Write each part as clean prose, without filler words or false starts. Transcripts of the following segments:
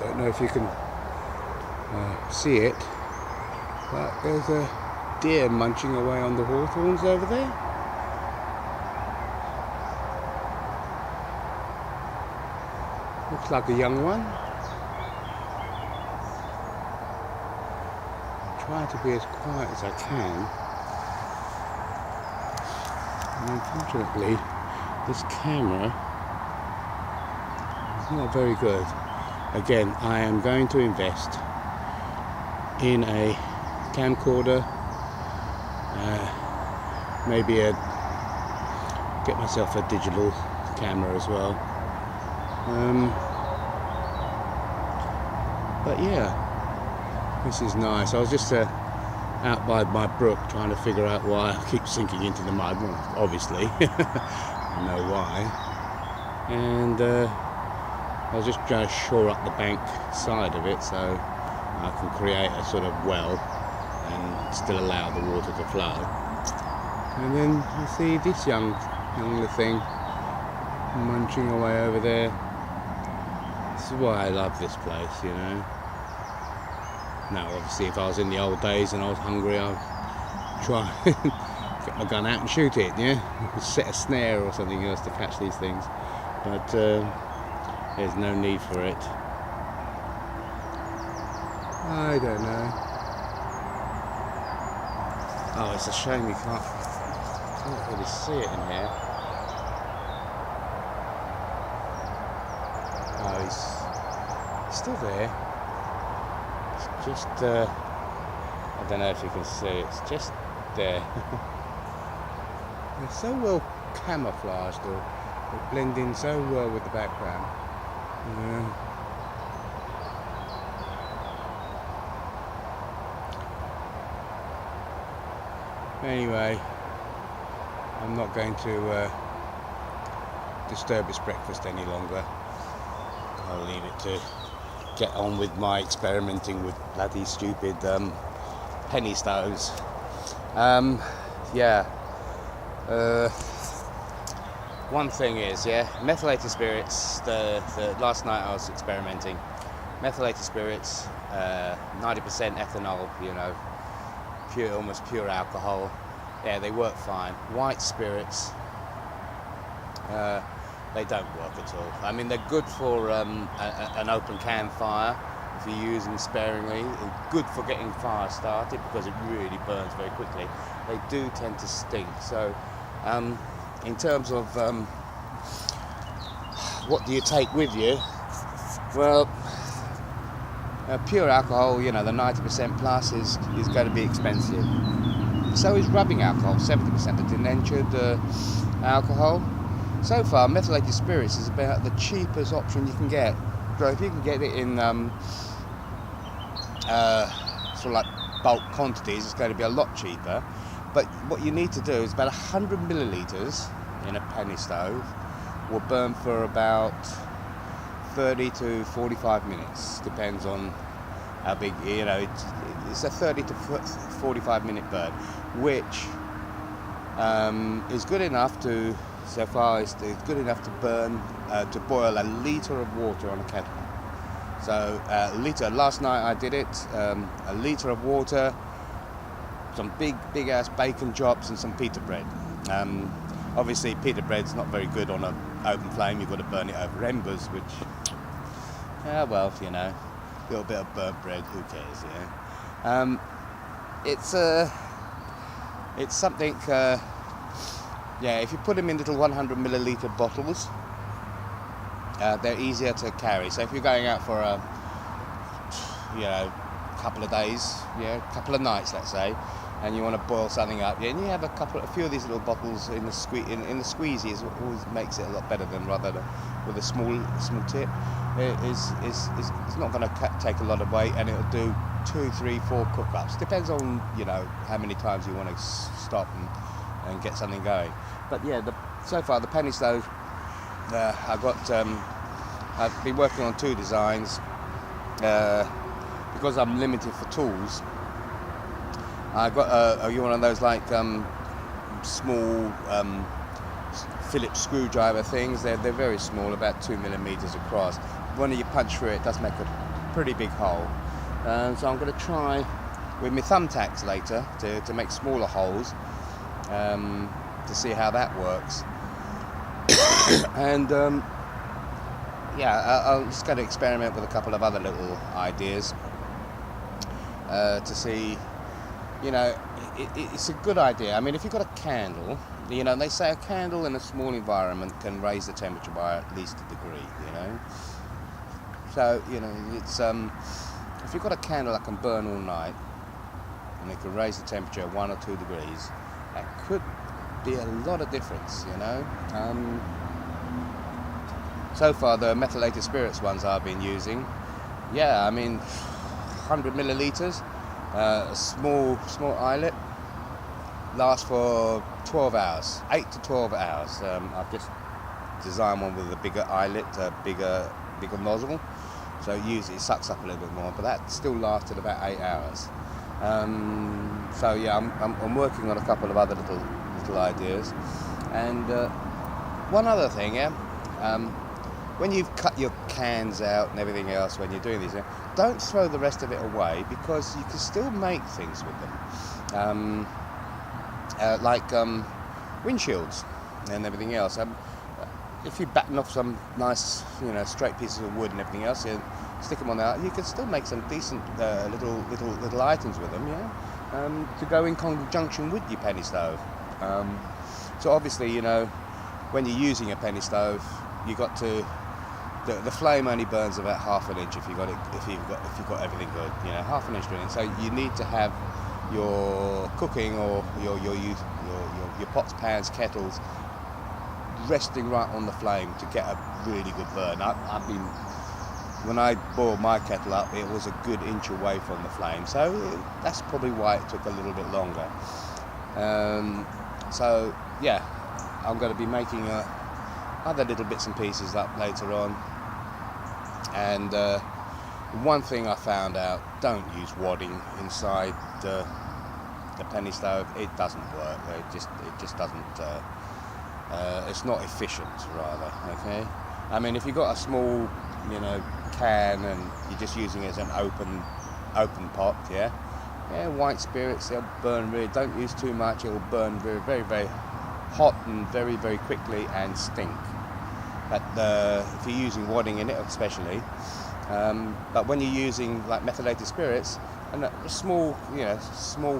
don't know if you can see it, but there's a deer munching away on the hawthorns over there. Looks like a young one. I'll try to be as quiet as I can. And unfortunately, this camera is not very good. Again, I am going to invest in a camcorder, maybe get myself a digital camera as well. But yeah, this is nice. I was just out by my brook trying to figure out why I keep sinking into the mud. Well, obviously, I know why. And I was just trying to shore up the bank side of it so I can create a sort of well and still allow the water to flow. And then you see this young little thing munching away over there. This is why I love this place, you know. Now obviously if I was in the old days and I was hungry, I'd try and get my gun out and shoot it, yeah? Set a snare or something else to catch these things. But there's no need for it. I don't know. Oh, it's a shame you can't really see it in here. Oh, he's still there. It's just, I don't know if you can see, it's just there. They're so well camouflaged, or they blend in so well with the background. Yeah. Anyway, I'm not going to disturb its breakfast any longer. I'll leave it to get on with my experimenting with bloody stupid penny stoves. One thing is, methylated spirits. The last night I was experimenting. Methylated spirits, 90% ethanol, you know, pure, almost pure alcohol. Yeah, they work fine. White spirits, they don't work at all. I mean, they're good for an open campfire if you use them sparingly. Good for getting fire started because it really burns very quickly. They do tend to stink. So, in terms of what do you take with you? Well, pure alcohol, you know, the 90% plus is going to be expensive. So is rubbing alcohol, 70%, the denatured alcohol. So far, methylated spirits is about the cheapest option you can get. So if you can get it in sort of like bulk quantities, it's going to be a lot cheaper. But what you need to do is about 100 millilitres in a penny stove will burn for about 30 to 45 minutes. Depends on how big, you know, it's a 30 to 45 minute burn, which is good enough to, so far it's good enough to burn, to boil a litre of water on a kettle. So a litre, last night I did it, a litre of water, some big ass bacon chops and some pita bread. Obviously pita bread's not very good on an open flame, you've got to burn it over embers, which, well, you know, a little bit of burnt bread, who cares, yeah. It's something, if you put them in little 100 milliliter bottles, they're easier to carry. So if you're going out for a, you know, couple of days, couple of nights, let's say, and you want to boil something up, and you have a few of these little bottles in the squeezy, it always makes it a lot better than rather than with a small tip. It's not going to take a lot of weight, and it'll do 2, 3, 4 cook-ups. Depends on, you know, how many times you want to stop and get something going. But yeah, so far the penny stove, I've been working on 2 designs because I'm limited for tools. I got one of those like small Phillips screwdriver things. They're very small, about 2 millimeters across. When you punch through it, it does make a pretty big hole. So I'm going to try with my thumbtacks later to make smaller holes to see how that works. And I'm just going to experiment with a couple of other little ideas to see, it's a good idea. I mean, if you've got a candle, they say a candle in a small environment can raise the temperature by at least a degree, So, it's, if you've got a candle that can burn all night, and it can raise the temperature 1 or 2 degrees, that could be a lot of difference, So far, the methylated spirits ones I've been using, 100 milliliters, a small eyelet, lasts for 12 hours, 8 to 12 hours. I've just designed one with a bigger eyelet, a bigger nozzle, so it sucks up a little bit more, but that still lasted about 8 hours. I'm working on a couple of other little ideas. And one other thing, when you've cut your cans out and everything else, when you're doing these, don't throw the rest of it away, because you can still make things with them, like windshields and everything else. If you batten off some nice, straight pieces of wood and everything else, and stick them on there, you can still make some decent little items with them, to go in conjunction with your penny stove. So obviously, when you're using a penny stove, the flame only burns about half an inch if you've got everything good, half an inch really. So you need to have your cooking or your pots, pans, kettles resting right on the flame to get a really good burn. When I boiled my kettle up, it was a good inch away from the flame, so that's probably why it took a little bit longer. I'm going to be making other little bits and pieces up later on. And one thing I found out: don't use wadding inside the penny stove. It doesn't work. It just doesn't. It's not efficient, rather. Okay. I mean, if you've got a small, can and you're just using it as an open pot, white spirits, they'll burn really. Don't use too much; it'll burn very, very, very hot and very, very quickly and stink. But if you're using wadding in it, especially, but when you're using like methylated spirits, and a small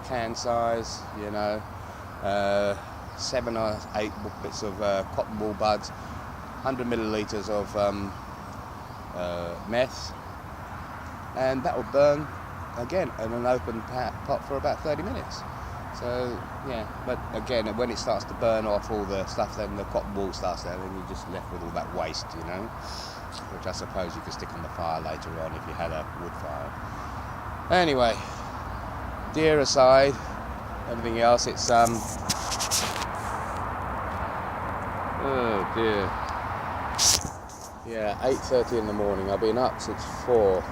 can size, 7 or 8 bits of cotton wool buds, 100 milliliters of meth, and that will burn again in an open pot for about 30 minutes. So but again, when it starts to burn off all the stuff, then the cotton wool starts there, and you're just left with all that waste, which I suppose you could stick on the fire later on if you had a wood fire. Anyway, deer aside, everything else, it's oh dear. 8:30 in the morning. I've been up since 4.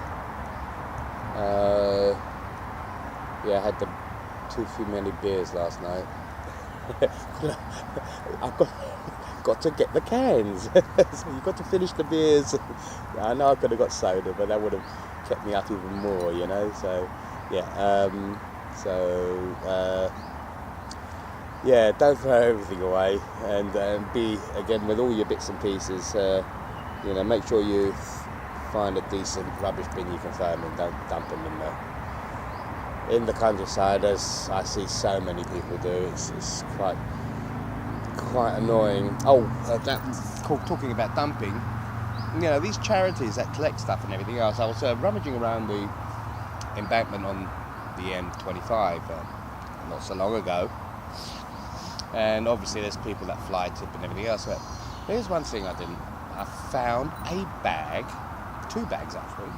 I had too many beers last night. I've got to get the cans. So you've got to finish the beers. I know I could have got soda, but that would have kept me up even more, So don't throw everything away, and be, again, with all your bits and pieces, make sure you find a decent rubbish bin you can throw them in. Don't dump them in the countryside, as I see so many people do. It's quite annoying. Talking about dumping, these charities that collect stuff and everything else. I was rummaging around the embankment on the M25 not so long ago, and obviously there's people that fly tip and everything else. But here's one thing I found a bag, 2 bags actually,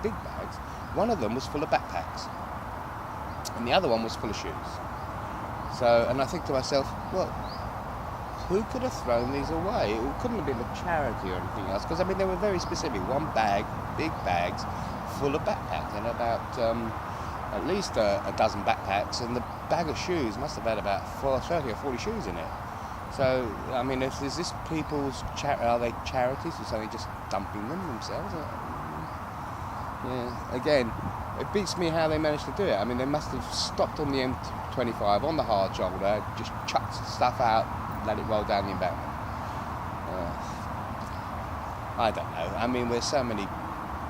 big bags. One of them was full of backpacks, and the other one was full of shoes. So, and I think to myself, well, who could have thrown these away? It couldn't have been a charity or anything else, because they were very specific. One bag, big bags, full of backpacks, and about at least a dozen backpacks, and the bag of shoes must have had about 30 or 40 shoes in it. So, I mean, is this people's are they charities, or are they just dumping them themselves? Yeah, again, it beats me how they managed to do it. I mean, they must have stopped on the M25 on the hard shoulder, just chucked stuff out, let it roll down the embankment. I don't know. I mean, there's so many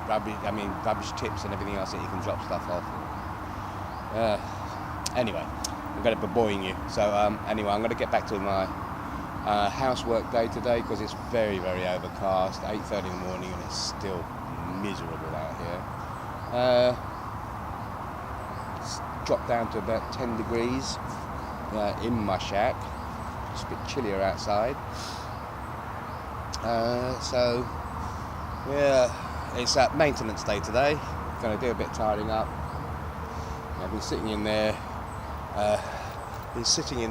rubbish tips and everything else that you can drop stuff off. Anyway, I'm going to be boring you. So anyway, I'm going to get back to my housework day today because it's very, very overcast. 8:30 in the morning and it's still miserable out here. It's dropped down to about 10 degrees in my shack. It's a bit chillier outside. So yeah, it's maintenance day today. Going to do a bit of tidying up. I've been sitting in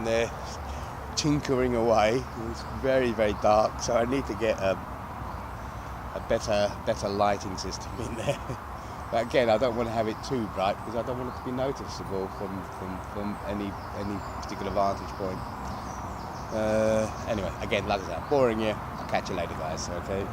there, tinkering away. It's very, very dark, so I need to get a better lighting system in there. But again, I don't want to have it too bright because I don't want it to be noticeable from any particular vantage point. Anyway, again, like I said, boring you. I'll catch you later, guys. Okay.